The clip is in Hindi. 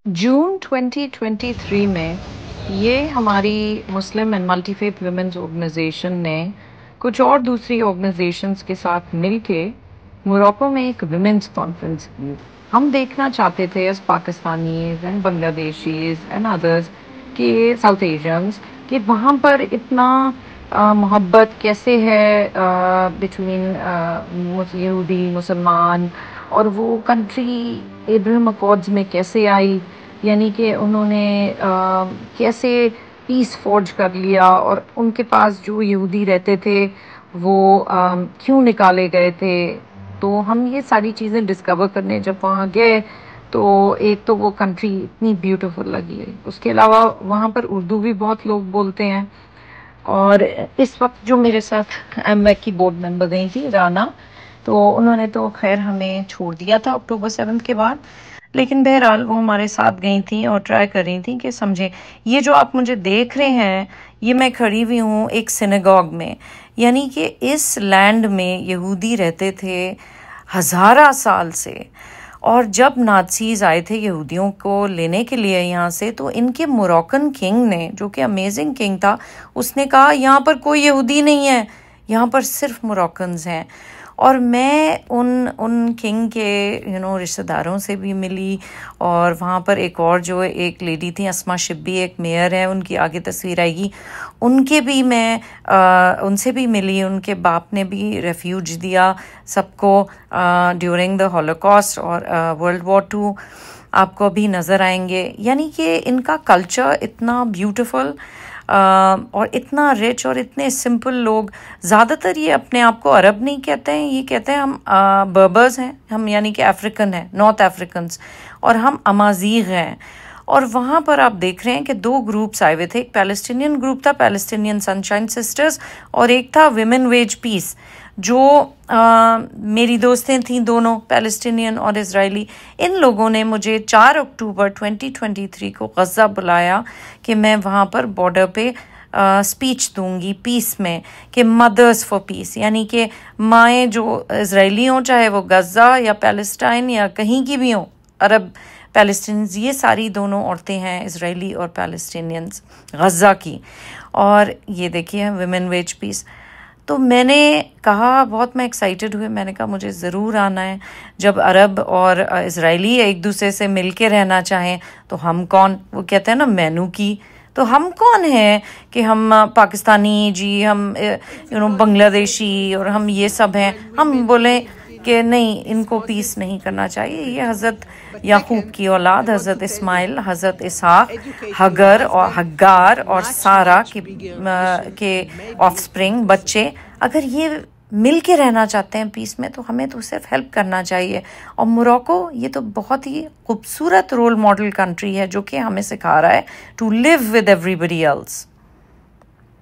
जून 2023 में ये हमारी Muslim and multi faith women's organisation ने कुछ और दूसरी ऑर्गेनाइजेशंस के साथ मिलके मोरक्को में एक वुमेन्स कॉन्फ्रेंस की। हम देखना चाहते थे as Pakistanis and Bangladeshis and others कि साउथ एशियंस कि वहाँ पर इतना मोहब्बत कैसे है बिटवीन यहूदी मुसलमान, और वो कंट्री एब्राहम अकॉर्ड्स में कैसे आई, यानी कि उन्होंने कैसे पीस फॉर्ज कर लिया, और उनके पास जो यहूदी रहते थे वो क्यों निकाले गए थे। तो हम ये सारी चीज़ें डिस्कवर करने जब वहाँ गए तो एक तो वो कंट्री इतनी ब्यूटीफुल लगी, उसके अलावा वहाँ पर उर्दू भी बहुत लोग बोलते हैं। और इस वक्त जो मेरे साथ एमवेक की बोर्ड मेंबर गई थी राना, तो उन्होंने तो खैर हमें छोड़ दिया था अक्टूबर 7 के बाद, लेकिन बहरहाल वो हमारे साथ गई थी और ट्राई कर रही थी कि समझें। ये जो आप मुझे देख रहे हैं, ये मैं खड़ी हुई हूँ एक सिनेगॉग में, यानी कि इस लैंड में यहूदी रहते थे हज़ारा साल से। और जब नाज़ीज़ आए थे यहूदियों को लेने के लिए यहाँ से, तो इनके मोरक्कन किंग ने, जो कि अमेजिंग किंग था, उसने कहा यहाँ पर कोई यहूदी नहीं है, यहाँ पर सिर्फ मोरक्कन्स हैं। और मैं उन किंग के रिश्तेदारों से भी मिली, और वहाँ पर एक और जो एक लेडी थी अस्मा शिब्बी, एक मेयर है, उनकी आगे तस्वीर आएगी, उनके भी मैं उनसे भी मिली। उनके बाप ने भी रेफ्यूज दिया सबको ड्यूरिंग द हॉलोकॉस्ट और वर्ल्ड वॉर 2, आपको भी नज़र आएंगे। यानी कि इनका कल्चर इतना ब्यूटीफुल और इतना रिच और इतने सिंपल लोग। ज़्यादातर ये अपने आप को अरब नहीं कहते हैं, ये कहते हैं हम बर्बर्स हैं, हम यानी कि अफ्रीकन हैं, नॉर्थ अफ्रीकन्स, और हम अमाजीग हैं। और वहाँ पर आप देख रहे हैं कि दो ग्रुप्स आए हुए थे। एक पैलेस्टीनियन ग्रुप था, पैलेस्टीनियन सनशाइन सिस्टर्स, और एक था विमेन वेज पीस, जो मेरी दोस्तें थीं, दोनों पैलेस्टीनियन और इजरायली। इन लोगों ने मुझे 4 अक्टूबर 2023 को गज़ा बुलाया कि मैं वहाँ पर बॉर्डर पे स्पीच दूंगी पीस में, कि मदर्स फॉर पीस, यानी कि माएँ जो इजरायली हों, चाहे वो गज़ा या पैलेस्टाइन या कहीं की भी हों, अरब पैलेस्टीनियंस, ये सारी दोनों औरतें हैं, इजरायली और पैलेस्टीनियंस गज़ा की। और ये देखिए विमेन वेज पीस। तो मैंने कहा, बहुत मैं एक्साइटेड हुई, मैंने कहा मुझे ज़रूर आना है। जब अरब और इजरायली एक दूसरे से मिल के रहना चाहें तो हम कौन, वो कहते हैं ना मेनू की, तो हम कौन हैं कि हम पाकिस्तानी जी, हम बांग्लादेशी और हम ये सब हैं, हम बोले कि नहीं, इनको पीस नहीं करना चाहिए। ये हज़रत याकूब की औलाद, हज़रत इस्माइल, हज़रत इसहाक, हगर और हग्गार और सारा के ऑफस्प्रिंग बच्चे, अगर ये मिल के रहना चाहते हैं पीस में, तो हमें तो सिर्फ हेल्प करना चाहिए। और मोरक्को ये तो बहुत ही खूबसूरत रोल मॉडल कंट्री है, जो कि हमें सिखा रहा है to live with everybody else.